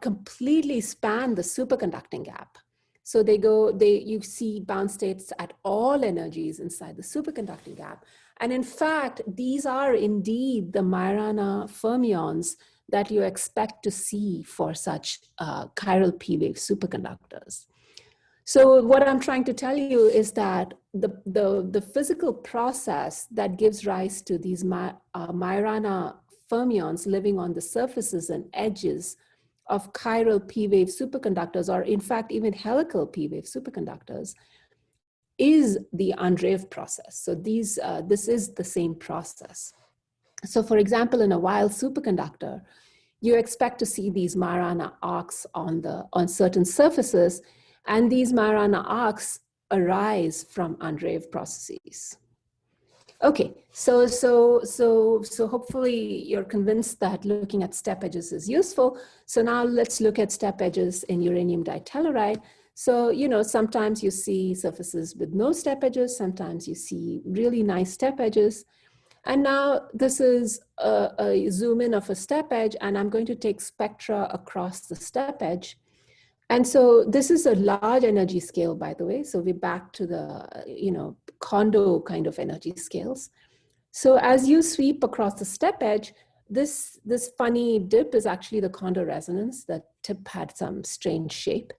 completely span the superconducting gap. So you see bound states at all energies inside the superconducting gap. And in fact, these are indeed the Majorana fermions that you expect to see for such chiral P-wave superconductors. So what I'm trying to tell you is that the physical process that gives rise to these Majorana fermions living on the surfaces and edges of chiral P-wave superconductors, or in fact, even helical P-wave superconductors, is the Andreev process. So this is the same process. So for example, in a wild superconductor, you expect to see these Majorana arcs on certain surfaces, and these Majorana arcs arise from Andreev processes. Okay, so hopefully you're convinced that looking at step edges is useful. So now let's look at step edges in uranium ditalaride. So, sometimes you see surfaces with no step edges, sometimes you see really nice step edges. And now this is a zoom in of a step edge, and I'm going to take spectra across the step edge. And so this is a large energy scale, by the way. So we're back to the, Kondo kind of energy scales. So as you sweep across the step edge, this funny dip is actually the Kondo resonance. The tip had some strange shape.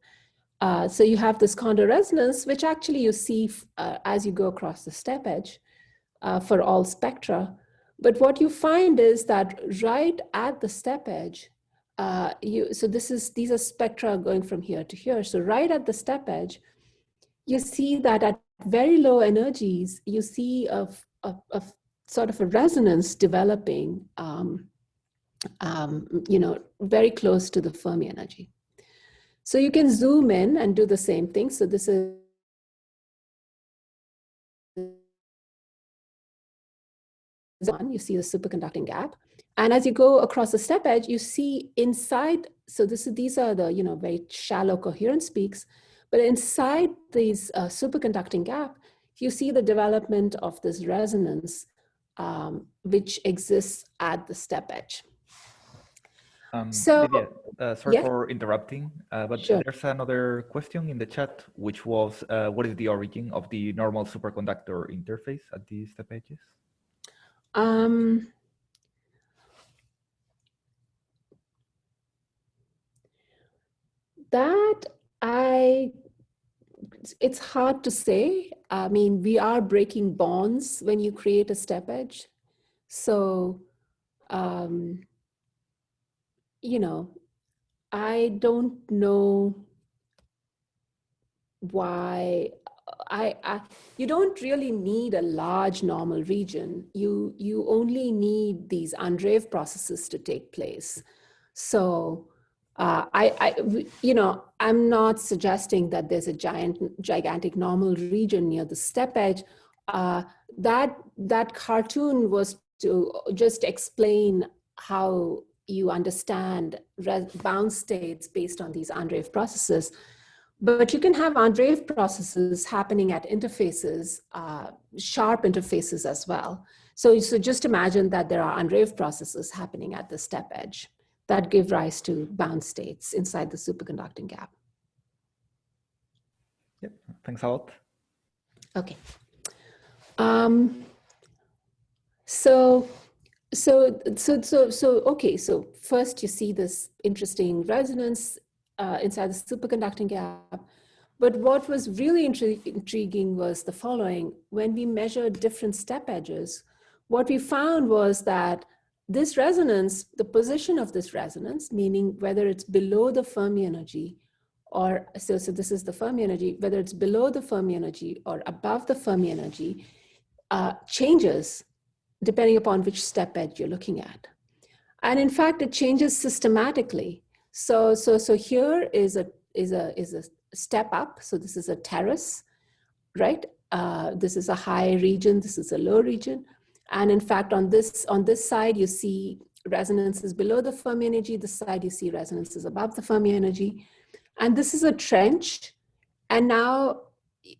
So you have this Kondo resonance, which actually you see as you go across the step edge for all spectra. But what you find is that right at the step edge, these are spectra going from here to here. So right at the step edge, you see that at very low energies, you see a sort of a resonance developing, very close to the Fermi energy. So you can zoom in and do the same thing. So this is one, you see the superconducting gap. And as you go across the step edge, you see inside, so these are the very shallow coherence peaks, but inside these superconducting gap, you see the development of this resonance, which exists at the step edge. Vidya, sorry for interrupting, but sure. There's another question in the chat, which was, what is the origin of the normal superconductor interface at these step edges? It's hard to say. I mean, we are breaking bonds when you create a step edge. So you know, I don't know why you don't really need a large normal region. You only need these unrave processes to take place. So I'm not suggesting that there's a gigantic normal region near the step edge. That cartoon was to just explain how you understand bound states based on these unrave processes. But you can have unrave processes happening at interfaces, sharp interfaces as well. So just imagine that there are unrave processes happening at the step edge that give rise to bound states inside the superconducting gap. Yep, thanks a lot. Okay. Okay, so first you see this interesting resonance inside the superconducting gap. But what was really intriguing was the following. When we measured different step edges, what we found was that this resonance, the position of this resonance, meaning whether it's below the Fermi energy or, so this is the Fermi energy, whether it's below the Fermi energy or above the Fermi energy, changes depending upon which step edge you're looking at. And in fact, it changes systematically. So here is a step up. So this is a terrace, right? This is a high region. This is a low region. And in fact, on this side, you see resonances below the Fermi energy. This side, you see resonances above the Fermi energy. And this is a trench. And now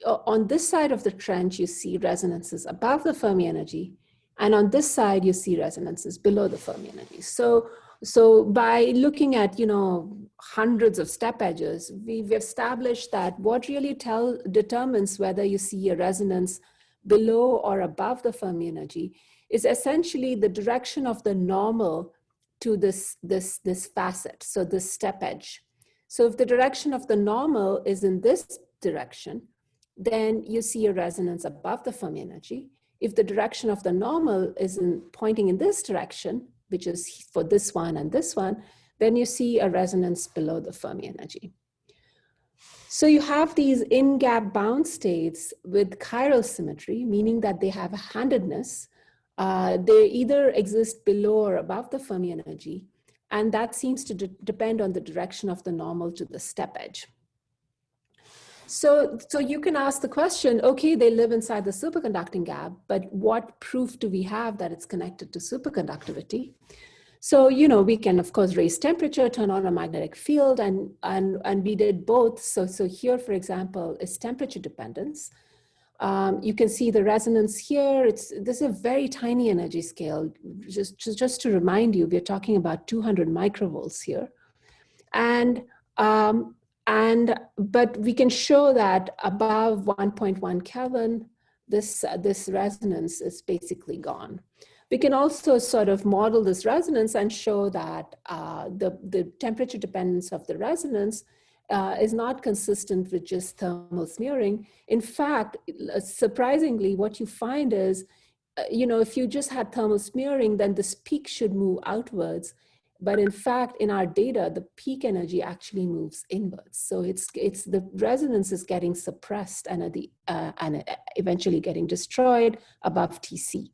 on this side of the trench, you see resonances above the Fermi energy. And on this side, you see resonances below the Fermi energy. So by looking at, hundreds of step edges, we've established that what really determines whether you see a resonance below or above the Fermi energy is essentially the direction of the normal to this facet, so this step edge. So if the direction of the normal is in this direction, then you see a resonance above the Fermi energy. If the direction of the normal is pointing in this direction, which is for this one and this one, then you see a resonance below the Fermi energy. So you have these in-gap bound states with chiral symmetry, meaning that they have a handedness. They either exist below or above the Fermi energy, and that seems to depend on the direction of the normal to the step edge. So you can ask the question, okay, they live inside the superconducting gap, but what proof do we have that it's connected to superconductivity? So, we can, of course, raise temperature, turn on a magnetic field, and we did both. So here, for example, is temperature dependence. You can see the resonance here. This is a very tiny energy scale. Just to remind you, we're talking about 200 microvolts here. But we can show that above 1.1 Kelvin, this resonance is basically gone. We can also sort of model this resonance and show that the temperature dependence of the resonance is not consistent with just thermal smearing. In fact, surprisingly, what you find is, if you just had thermal smearing, then this peak should move outwards. But in fact, in our data, the peak energy actually moves inwards. So it's the resonance is getting suppressed and eventually getting destroyed above TC.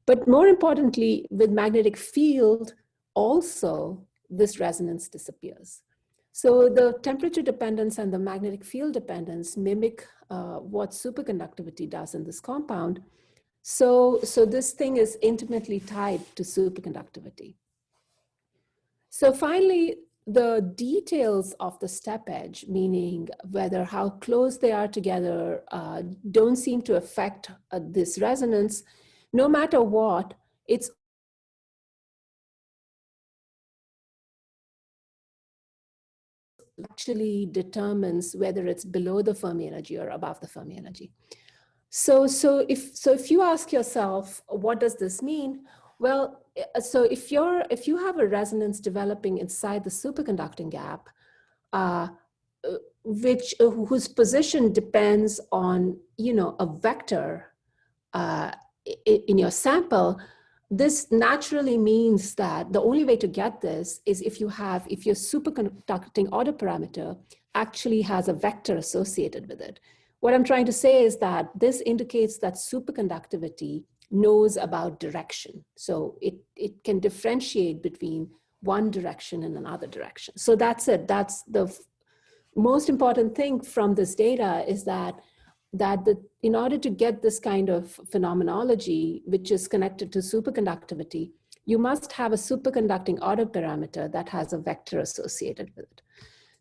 But more importantly, with magnetic field, also this resonance disappears. So the temperature dependence and the magnetic field dependence mimic what superconductivity does in this compound. So this thing is intimately tied to superconductivity. So finally, the details of the step edge, meaning whether how close they are together, don't seem to affect this resonance. No matter what, it's actually determines whether it's below the Fermi energy or above the Fermi energy. So if you ask yourself, what does this mean? Well, so if you have a resonance developing inside the superconducting gap, whose position depends on a vector in your sample, this naturally means that the only way to get this is if your superconducting order parameter actually has a vector associated with it. What I'm trying to say is that this indicates that superconductivity knows about direction. So it can differentiate between one direction and another direction. So that's it. That's the most important thing from this data is that in order to get this kind of phenomenology, which is connected to superconductivity, you must have a superconducting order parameter that has a vector associated with it.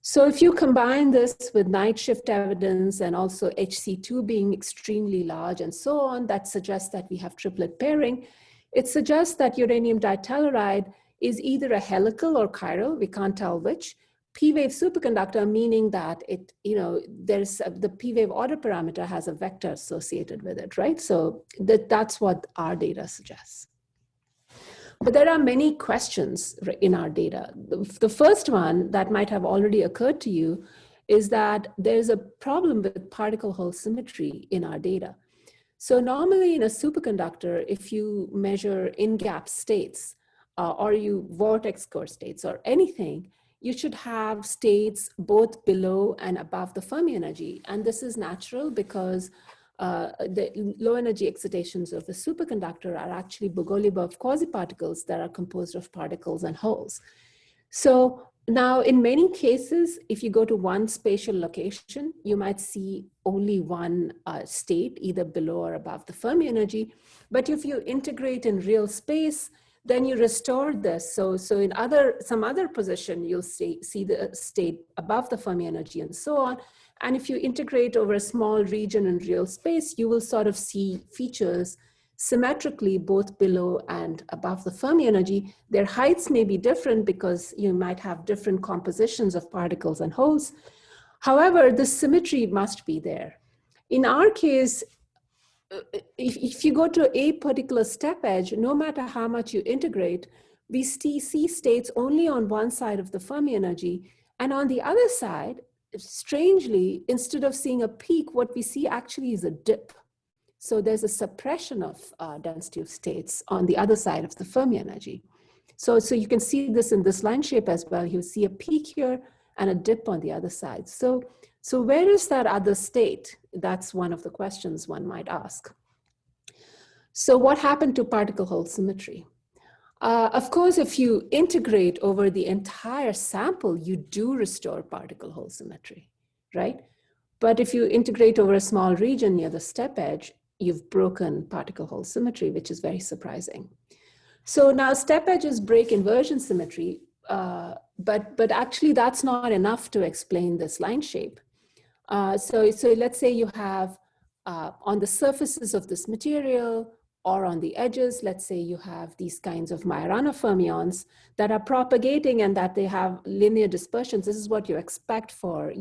So if you combine this with night shift evidence and also HC2 being extremely large and so on, that suggests that we have triplet pairing. It suggests that uranium ditalaride is either a helical or chiral, we can't tell which, P-wave superconductor, meaning that the P-wave order parameter has a vector associated with it, right? So that's what our data suggests. But there are many questions in our data. The first one that might have already occurred to you is that there's a problem with particle-hole symmetry in our data. So normally in a superconductor, if you measure in-gap states or you vortex core states or anything, you should have states both below and above the Fermi energy. And this is natural because the low energy excitations of a superconductor are actually Bogoliubov quasiparticles that are composed of particles and holes. So now in many cases, if you go to one spatial location, you might see only one state, either below or above the Fermi energy. But if you integrate in real space, then you restore this. So in some other position, you'll see the state above the Fermi energy and so on. And if you integrate over a small region in real space, you will sort of see features symmetrically both below and above the Fermi energy. Their heights may be different because you might have different compositions of particles and holes. However, the symmetry must be there. In our case, if you go to a particular step edge, no matter how much you integrate, we see states only on one side of the Fermi energy. And on the other side, strangely, instead of seeing a peak, what we see actually is a dip. So there's a suppression of density of states on the other side of the Fermi energy. So you can see this in this line shape as well. You see a peak here and a dip on the other side. So where is that other state? That's one of the questions one might ask. So what happened to particle-hole symmetry? Of course, if you integrate over the entire sample, you do restore particle-hole symmetry, right? But if you integrate over a small region near the step edge, you've broken particle-hole symmetry, which is very surprising. So now step edges break inversion symmetry, but actually that's not enough to explain this line shape. So let's say you have on the surfaces of this material or on the edges, let's say you have these kinds of Majorana fermions that are propagating and that they have linear dispersions. This is what you expect for a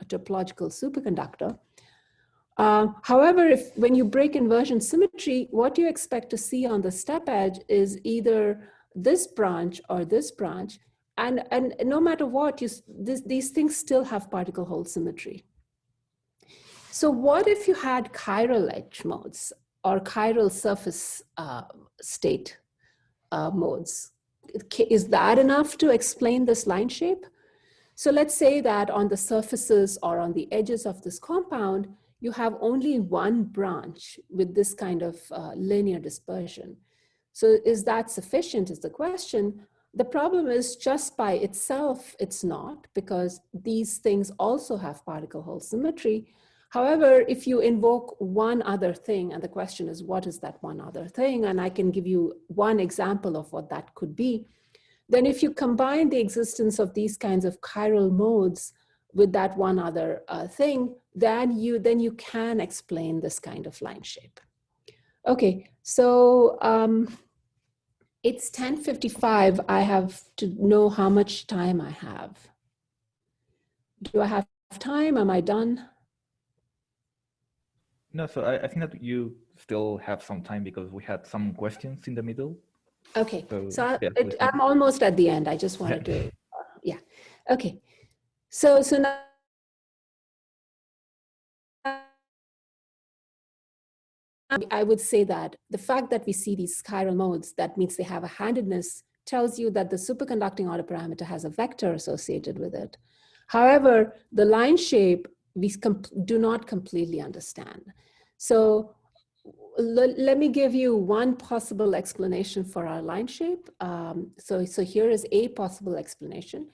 topological superconductor. However, when you break inversion symmetry, what you expect to see on the step edge is either this branch or this branch. And no matter what, these things still have particle-hole symmetry. So what if you had chiral edge modes or chiral surface state modes? Is that enough to explain this line shape? So let's say that on the surfaces or on the edges of this compound, you have only one branch with this kind of linear dispersion. So is that sufficient is the question. The problem is just by itself, it's not, because these things also have particle-hole symmetry. However, if you invoke one other thing, and the question is, what is that one other thing? And I can give you one example of what that could be. Then if you combine the existence of these kinds of chiral modes with that one other thing, then you can explain this kind of line shape. Okay, so it's 10:55. I have to know how much time I have. Do I have time? Am I done? No, so I think that you still have some time because we had some questions in the middle. Okay, so I'm almost at the end. I just wanted to, yeah. Okay, so now I would say that the fact that we see these chiral modes, that means they have a handedness, tells you that the superconducting order parameter has a vector associated with it. However, the line shape, we do not completely understand. So let me give you one possible explanation for our line shape. So here is a possible explanation.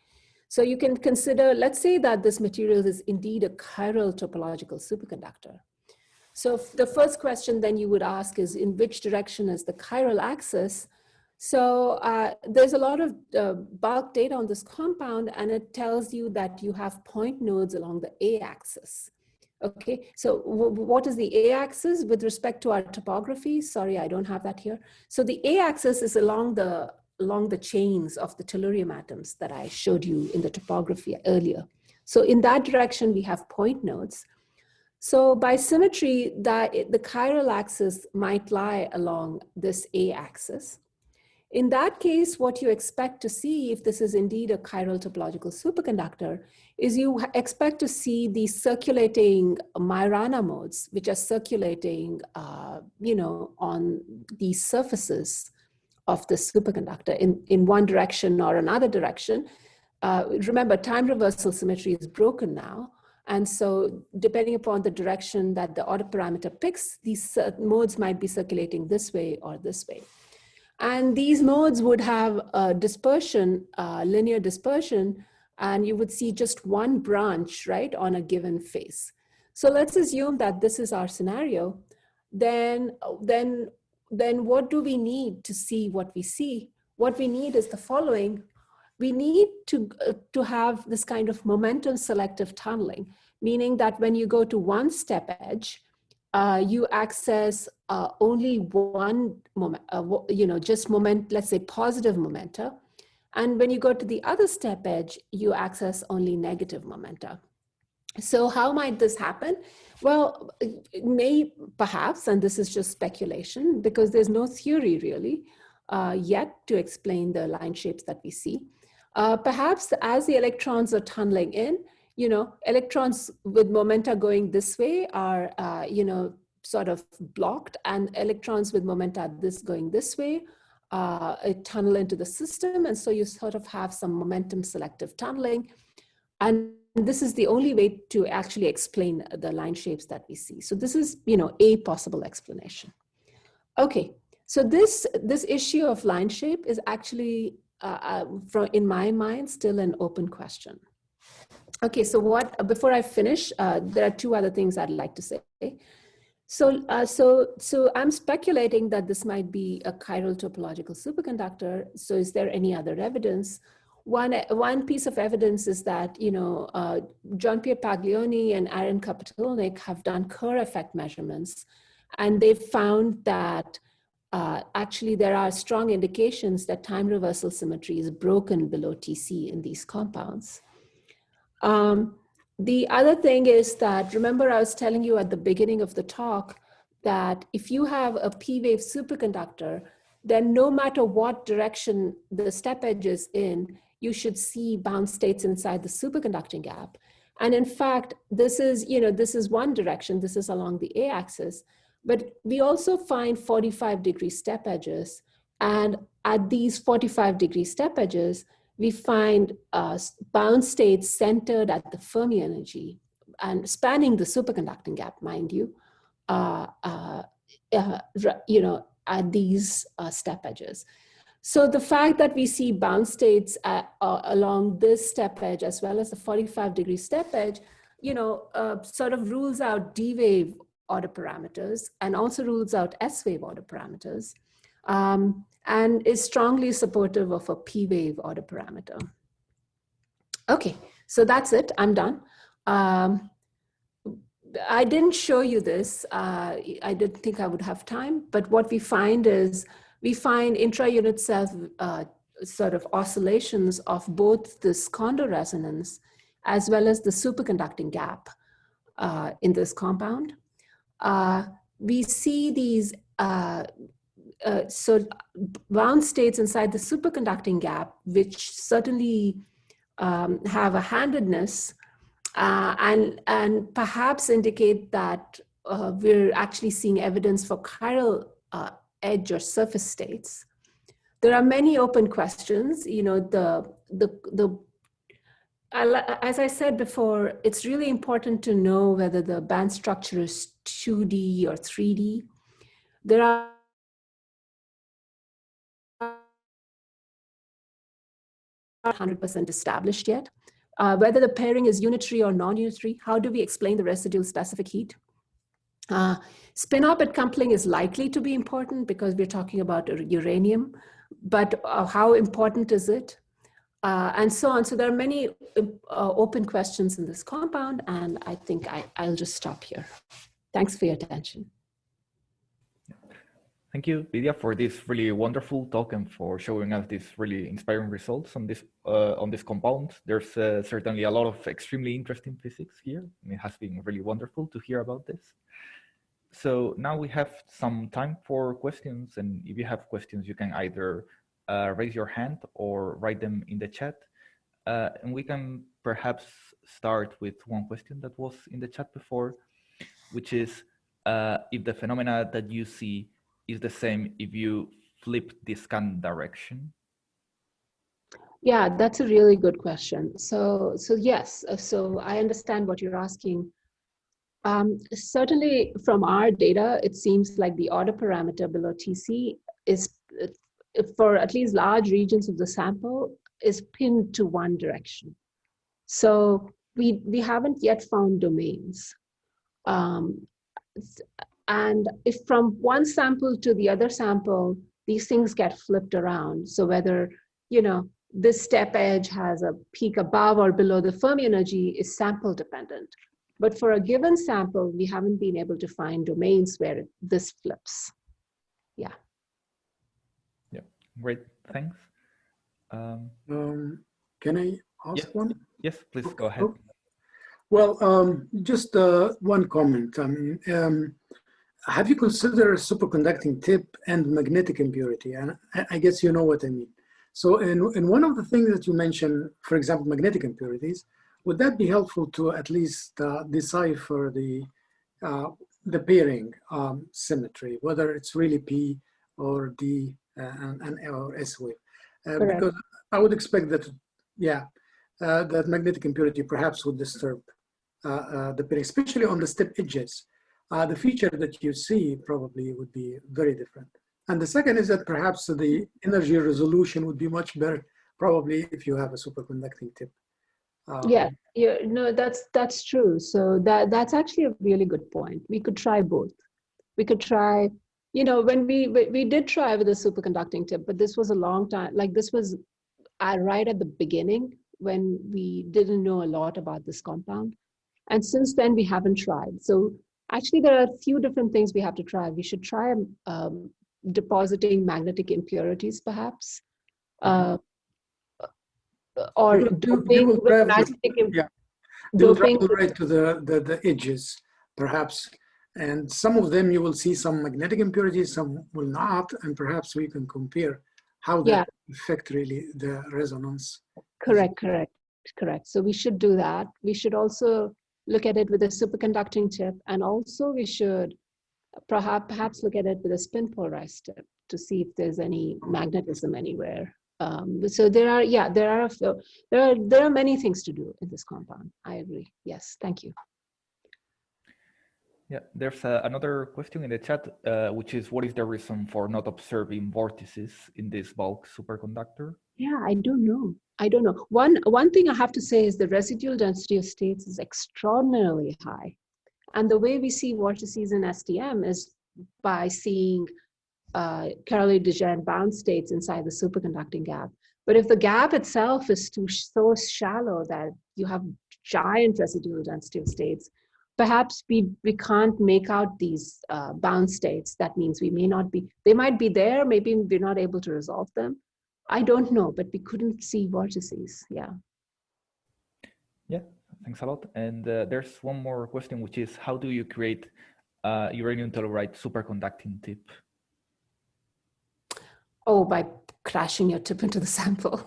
So you can consider, let's say that this material is indeed a chiral topological superconductor. So the first question then you would ask is, in which direction is the chiral axis? So there's a lot of bulk data on this compound, and it tells you that you have point nodes along the A-axis. Okay, so what is the A-axis with respect to our topography? Sorry, I don't have that here. So the A-axis is along the chains of the tellurium atoms that I showed you in the topography earlier. So in that direction, we have point nodes. So by symmetry, the chiral axis might lie along this A-axis. In that case, what you expect to see, if this is indeed a chiral topological superconductor, is you expect to see these circulating Majorana modes, which are circulating, on these surfaces of the superconductor in one direction or another direction. Remember, time reversal symmetry is broken now. And so depending upon the direction that the order parameter picks, these modes might be circulating this way or this way. And these modes would have a dispersion, linear dispersion, and you would see just one branch, right, on a given face. So let's assume that this is our scenario. Then what do we need to see what we see? What we need is the following. We need to have this kind of momentum selective tunneling, meaning that when you go to one step edge, you access only one moment, just moment, let's say positive momenta. And when you go to the other step edge, you access only negative momenta. So how might this happen? Well, it may perhaps, and this is just speculation because there's no theory really yet to explain the line shapes that we see. Perhaps as the electrons are tunneling in, electrons with momenta going this way are, sort of blocked, and electrons with momenta going this way tunnel into the system. And so you sort of have some momentum selective tunneling. And this is the only way to actually explain the line shapes that we see. So this is, a possible explanation. Okay, so this issue of line shape is actually, in my mind, still an open question. Okay, so before I finish, there are two other things I'd like to say. So I'm speculating that this might be a chiral topological superconductor. So is there any other evidence? One piece of evidence is that, Jean-Pierre Paglioni and Aaron Kapitulnik have done Kerr effect measurements, and they found that actually there are strong indications that time reversal symmetry is broken below TC in these compounds. The other thing is that, remember I was telling you at the beginning of the talk that if you have a P-wave superconductor, then no matter what direction the step edge is in, you should see bound states inside the superconducting gap. And in fact, this is one direction, this is along the A-axis, but we also find 45-degree step edges. And at these 45-degree step edges, we find bound states centered at the Fermi energy and spanning the superconducting gap, mind you, at these step edges. So the fact that we see bound states along this step edge as well as the 45-degree step edge, sort of rules out D-wave order parameters and also rules out S-wave order parameters. And is strongly supportive of a P-wave order parameter. Okay, so that's it, I'm done. I didn't show you this. I didn't think I would have time, but what we find is, we find intra-unit cell sort of oscillations of both this Kondo resonance as well as the superconducting gap in this compound. We see these so bound states inside the superconducting gap, which certainly have a handedness and perhaps indicate that we're actually seeing evidence for chiral edge or surface states. There are many open questions. You know, as I said before, it's really important to know whether the band structure is 2D or 3D. There are 100% established yet. Whether the pairing is unitary or non-unitary, how do we explain the residual specific heat? Spin-orbit coupling is likely to be important because we're talking about uranium, but how important is it? And so on. So there are many open questions in this compound, and I think I'll just stop here. Thanks for your attention. Thank you, Vidya, for this really wonderful talk and for showing us these really inspiring results on this compound. There's certainly a lot of extremely interesting physics here, and it has been really wonderful to hear about this. So now we have some time for questions, and if you have questions, you can either raise your hand or write them in the chat. And we can perhaps start with one question that was in the chat before, which is if the phenomena that you see is the same if you flip the scan direction? Yeah, that's a really good question. So yes, so I understand what you're asking. Certainly from our data, it seems like the order parameter below TC is, for at least large regions of the sample, is pinned to one direction. So we haven't yet found domains. And if from one sample to the other sample, these things get flipped around. So whether, you know, this step edge has a peak above or below the Fermi energy is sample dependent. But for a given sample, we haven't been able to find domains where this flips. Yeah. Yeah, great, thanks. Can I ask one? Yes, please go ahead. Well, just one comment. I mean, have you considered superconducting tip and magnetic impurity? And I guess you know what I mean. So in one of the things that you mentioned, for example, magnetic impurities, would that be helpful to at least decipher the pairing symmetry, whether it's really P or D or S wave? Because I would expect that, yeah, that magnetic impurity perhaps would disturb the pairing, especially on the step edges. The feature that you see probably would be very different. And the second is that perhaps the energy resolution would be much better, probably if you have a superconducting tip. Yeah, no, that's true. So that's actually a really good point. We could try both. We could try, you know, when we did try with a superconducting tip, but this was a long time, like this was right at the beginning when we didn't know a lot about this compound. And since then we haven't tried. So actually there are a few different things we have to try. We should try depositing magnetic impurities perhaps. Or doping with magnetic impurities. They'll travel right to the edges, perhaps. And some of them you will see some magnetic impurities, some will not, and perhaps we can compare how that affect really the resonance. Correct. So we should do that. We should also look at it with a superconducting tip, and also we should perhaps look at it with a spin polarized tip to see if there's any magnetism anywhere. So there are many things to do in this compound. I agree. Yes, thank you. Yeah, there's another question in the chat, which is, what is the reason for not observing vortices in this bulk superconductor? Yeah, I don't know. One thing I have to say is the residual density of states is extraordinarily high. And the way we see vortices in STM is by seeing Caroly-Dejean bound states inside the superconducting gap. But if the gap itself is so shallow that you have giant residual density of states, perhaps we can't make out these bound states. That means we may not be, they might be there, maybe we're not able to resolve them. I don't know, but we couldn't see vortices, yeah. Yeah, thanks a lot. And there's one more question, which is, how do you create uranium telluride superconducting tip? Oh, by crashing your tip into the sample.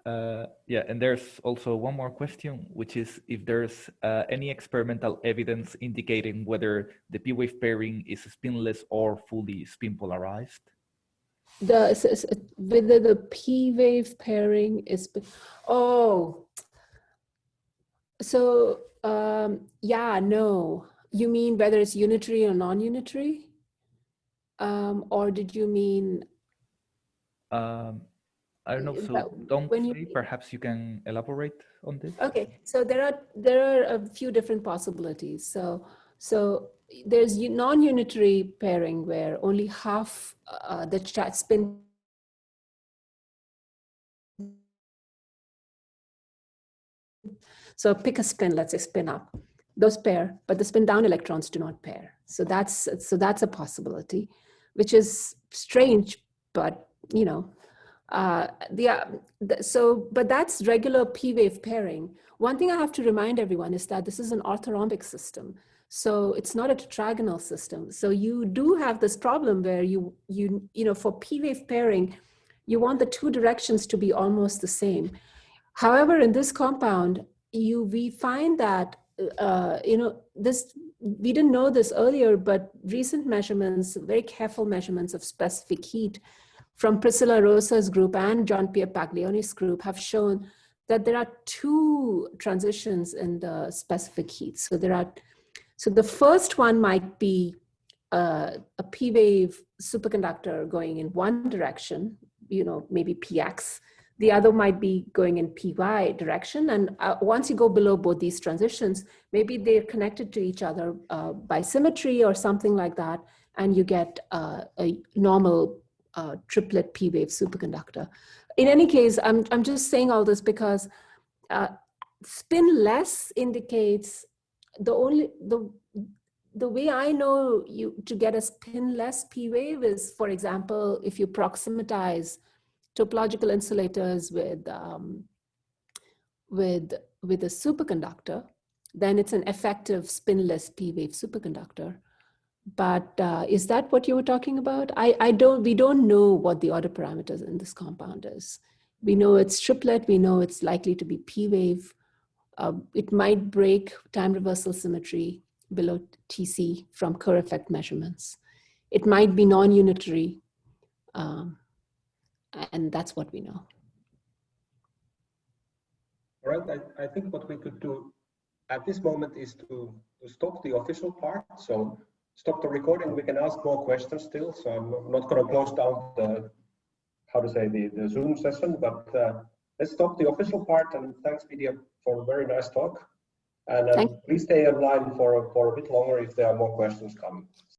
Yeah, and there's also one more question, which is if there's any experimental evidence indicating whether the p-wave pairing is spinless or fully spin polarized. Whether the p-wave pairing is, so yeah, no. You mean whether it's unitary or non-unitary? Or did you mean? I don't know. So don't say. Perhaps you can elaborate on this. Okay, so there are a few different possibilities. So there's non-unitary pairing where only half the spin. So pick a spin, let's say spin up. Those pair, but the spin down electrons do not pair. So that's a possibility, which is strange, but you know. But that's regular p-wave pairing. One thing I have to remind everyone is that this is an orthorhombic system. So it's not a tetragonal system. So you do have this problem where you know, for p-wave pairing, you want the two directions to be almost the same. However, in this compound, we find that, you know, we didn't know this earlier, but recent measurements, very careful measurements of specific heat from Priscilla Rosa's group and John Pierre Paglioni's group have shown that there are two transitions in the specific heat. So the first one might be a p-wave superconductor going in one direction, you know, maybe px. The other might be going in py direction. And once you go below both these transitions, maybe they're connected to each other by symmetry or something like that. And you get a normal triplet p-wave superconductor. In any case, I'm just saying all this because spinless indicates the way I know to get a spinless p-wave is, for example, if you proximatize topological insulators with a superconductor, then it's an effective spinless p-wave superconductor. But is that what you were talking about? We don't know what the order parameters in this compound is. We know it's triplet, we know it's likely to be p-wave. It might break time reversal symmetry below TC from Kerr effect measurements. It might be non-unitary, and that's what we know. All right, I think what we could do at this moment is to stop the official part. So stop the recording. We can ask more questions still. So I'm not going to close down the Zoom session, but let's stop the official part. And thanks, Vidya, for a very nice talk. And please stay online for a bit longer if there are more questions coming.